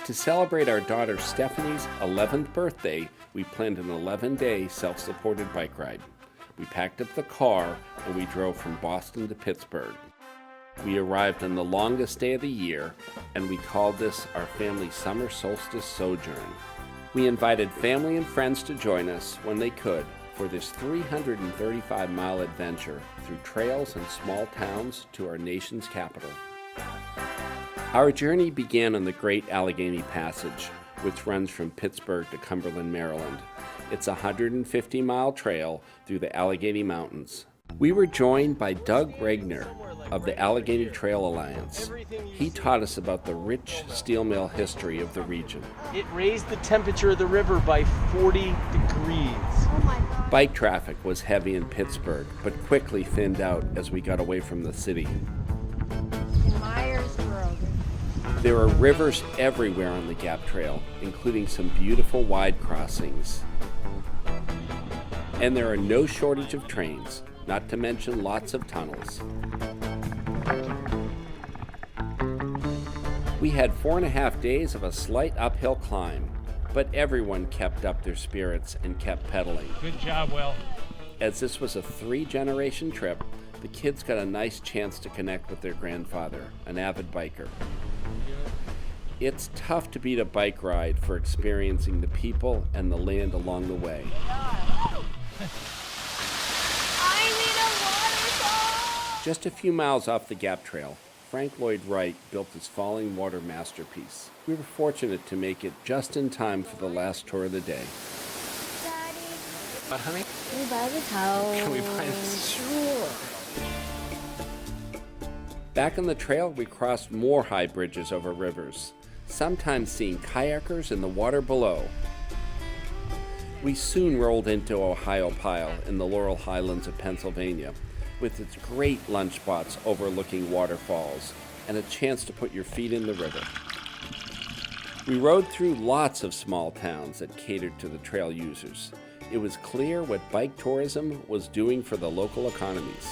To celebrate our daughter Stephanie's 11th birthday, we planned an 11-day self-supported bike ride. We packed up the car and we drove from Boston to Pittsburgh. We arrived on the longest day of the year, and we called this our family summer solstice sojourn. We invited family and friends to join us when they could for this 335-mile adventure through trails and small towns to our nation's capital. Our journey began on the Great Allegheny Passage, which runs from Pittsburgh to Cumberland, Maryland. It's a 150-mile trail through the Allegheny Mountains. We were joined by Doug Regner of the Allegheny Trail Alliance. He taught us about the rich steel mill history of the region. It raised the temperature of the river by 40 degrees. Oh my God. Bike traffic was heavy in Pittsburgh, but quickly thinned out as we got away from the city. There are rivers everywhere on the Gap Trail, including some beautiful wide crossings. And there are no shortage of trains, not to mention lots of tunnels. We had 4.5 days of a slight uphill climb, but everyone kept up their spirits and kept pedaling. Good job, Will. As this was a 3-generation trip, the kids got a nice chance to connect with their grandfather, an avid biker. It's tough to beat a bike ride for experiencing the people and the land along the way. I need a waterfall! Just a few miles off the Gap Trail, Frank Lloyd Wright built his falling water masterpiece. We were fortunate to make it just in time for the last tour of the day. Daddy, What, honey? can we buy the towel? Can we buy this? Sure. Back on the trail, we crossed more high bridges over rivers, sometimes seeing kayakers in the water below. We soon rolled into Ohiopyle in the Laurel Highlands of Pennsylvania, with its great lunch spots overlooking waterfalls and a chance to put your feet in the river. We rode through lots of small towns that catered to the trail users. It was clear what bike tourism was doing for the local economies.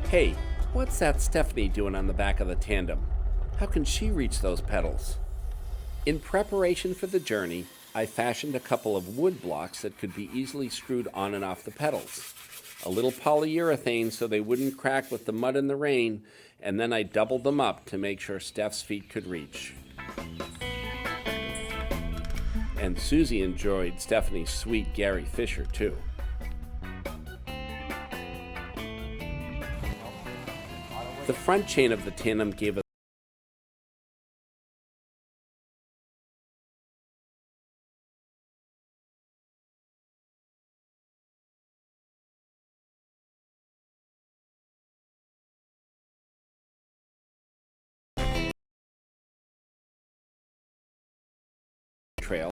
Hey, what's that Stephanie doing on the back of the tandem? How can she reach those pedals? In preparation for the journey, I fashioned a couple of wood blocks that could be easily screwed on and off the pedals. A little polyurethane so they wouldn't crack with the mud and the rain, and then I doubled them up to make sure Steph's feet could reach. And Susie enjoyed Stephanie's sweet Gary Fisher too. The front chain of the tandem gave us trail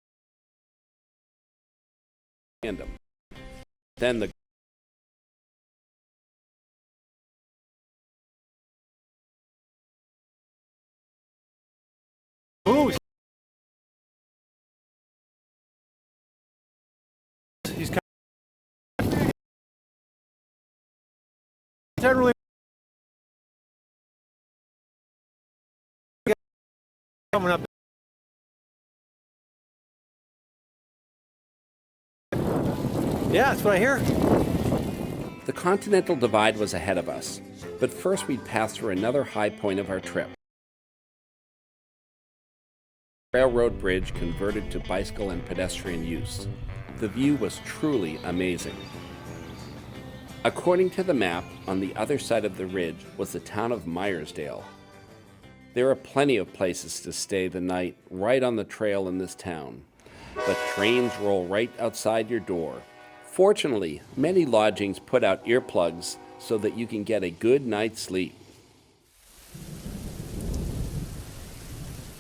tandem. Then the Ooh. He's generally coming up. Yeah, that's what I hear. The Continental Divide was ahead of us, but first we'd pass through another high point of our trip. Railroad bridge converted to bicycle and pedestrian use. The view was truly amazing. According to the map, on the other side of the ridge was the town of Myersdale. There are plenty of places to stay the night right on the trail in this town, but trains roll right outside your door. Fortunately, many lodgings put out earplugs so that you can get a good night's sleep.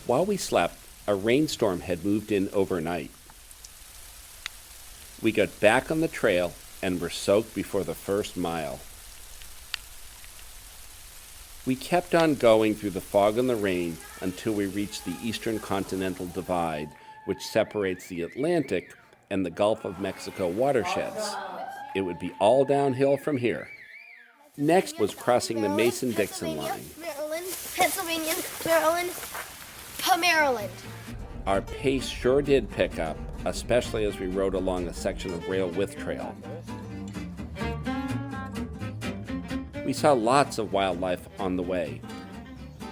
While we slept, a rainstorm had moved in overnight. We got back on the trail and were soaked before the first mile. We kept on going through the fog and the rain until we reached the Eastern Continental Divide, which separates the Atlantic and the Gulf of Mexico watersheds. It would be all downhill from here. Next was crossing the Mason-Dixon line. Maryland, Pennsylvania, Maryland, to Maryland. Our pace sure did pick up, especially as we rode along a section of rail with trail. We saw lots of wildlife on the way.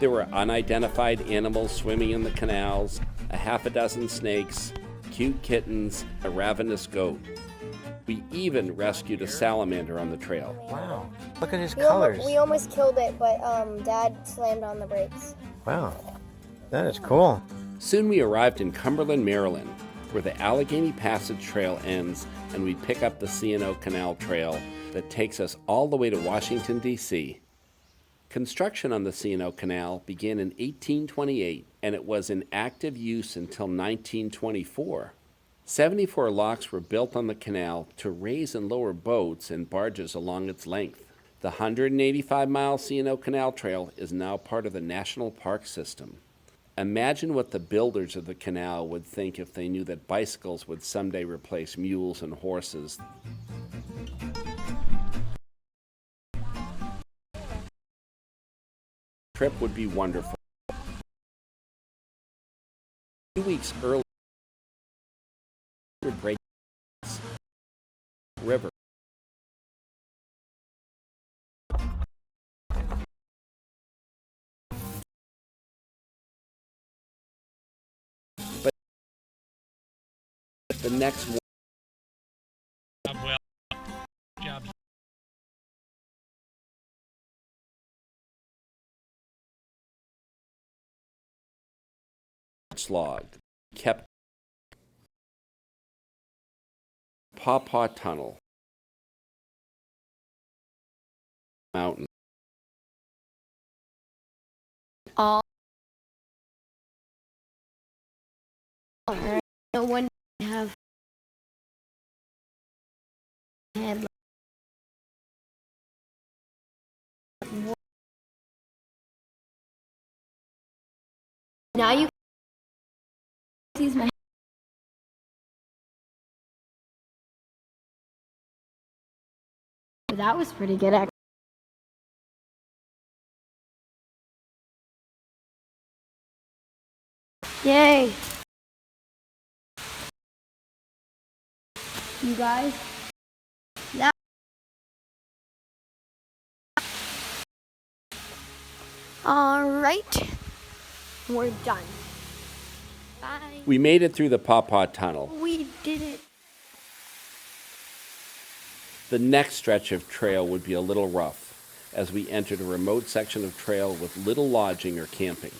There were unidentified animals swimming in the canals, a half a dozen snakes, cute kittens, a ravenous goat. We even rescued a salamander on the trail. Wow. Look at his colors. We almost killed it, but Dad slammed on the brakes. Wow. That is cool. Soon we arrived in Cumberland, Maryland, where the Allegheny Passage Trail ends, and we pick up the C&O Canal Trail that takes us all the way to Washington, D.C. Construction on the C&O Canal began in 1828, and it was in active use until 1924. 74 locks were built on the canal to raise and lower boats and barges along its length. The 185-mile C&O Canal Trail is now part of the National Park System. Imagine what the builders of the canal would think if they knew that bicycles would someday replace mules and horses. Trip would be wonderful. 2 weeks earlier, break river. But the next one. Slog kept Pawpaw Tunnel mountain. All right. No one have had now you use my that was pretty good actually. Yay. You guys, that all right, we're done. Bye. We made it through the Pawpaw Tunnel. We did it. The next stretch of trail would be a little rough, as we entered a remote section of trail with little lodging or camping.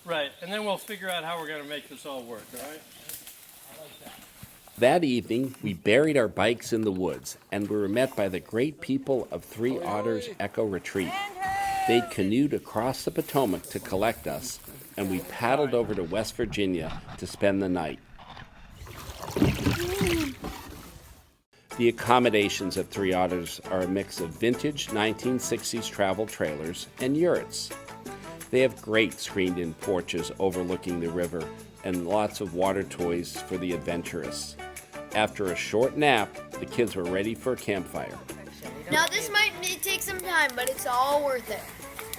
Right, and then we'll figure out how we're going to make this all work, all right? That evening, we buried our bikes in the woods, and we were met by the great people of Three Otters Echo Retreat. They'd canoed across the Potomac to collect us, and we paddled over to West Virginia to spend the night. The accommodations at Three Otters are a mix of vintage 1960s travel trailers and yurts. They have great screened-in porches overlooking the river and lots of water toys for the adventurous. After a short nap, the kids were ready for a campfire. Now this might take some time, but it's all worth it.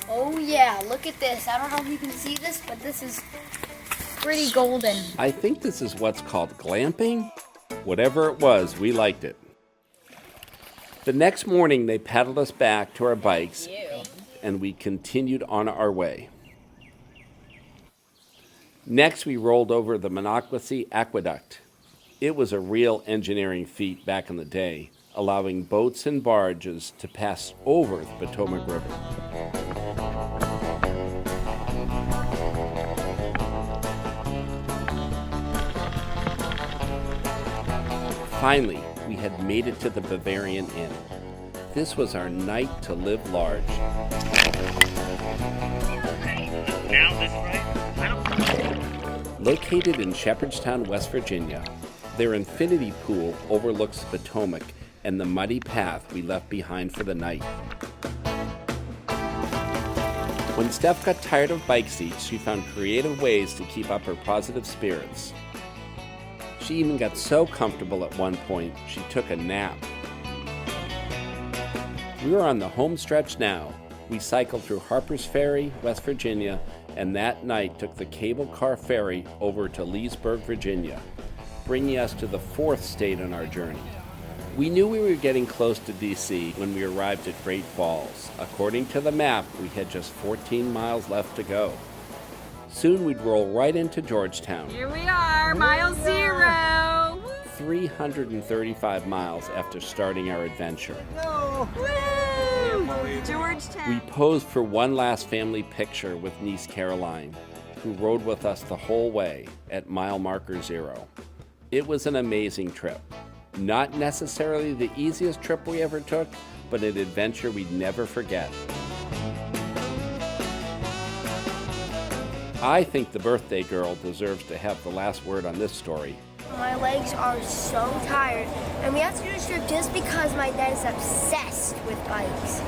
Oh yeah, look at this. I don't know if you can see this, but this is pretty golden. I think this is what's called glamping. Whatever it was, we liked it. The next morning, they paddled us back to our bikes, and we continued on our way. Next, we rolled over the Monocacy Aqueduct. It was a real engineering feat back in the day, allowing boats and barges to pass over the Potomac River. Finally, we had made it to the Bavarian Inn. This was our night to live large. Located in Shepherdstown, West Virginia, their infinity pool overlooks the Potomac and the muddy path we left behind for the night. When Steph got tired of bike seats, she found creative ways to keep up her positive spirits. She even got so comfortable at one point, she took a nap. We were on the home stretch now, We cycled through Harper's Ferry, West Virginia, and that night took the cable car ferry over to Leesburg, Virginia, bringing us to the fourth state on our journey. We knew we were getting close to D.C. when we arrived at Great Falls. According to the map, we had just 14 miles left to go. Soon we'd roll right into Georgetown. Here we are, mile 0. 335 miles after starting our adventure. Woo! Georgetown. We posed for one last family picture with niece Caroline, who rode with us the whole way at mile marker 0. It was an amazing trip. Not necessarily the easiest trip we ever took, but an adventure we'd never forget. I think the birthday girl deserves to have the last word on this story. My legs are so tired, and we have to do this trip just because my dad is obsessed with bikes.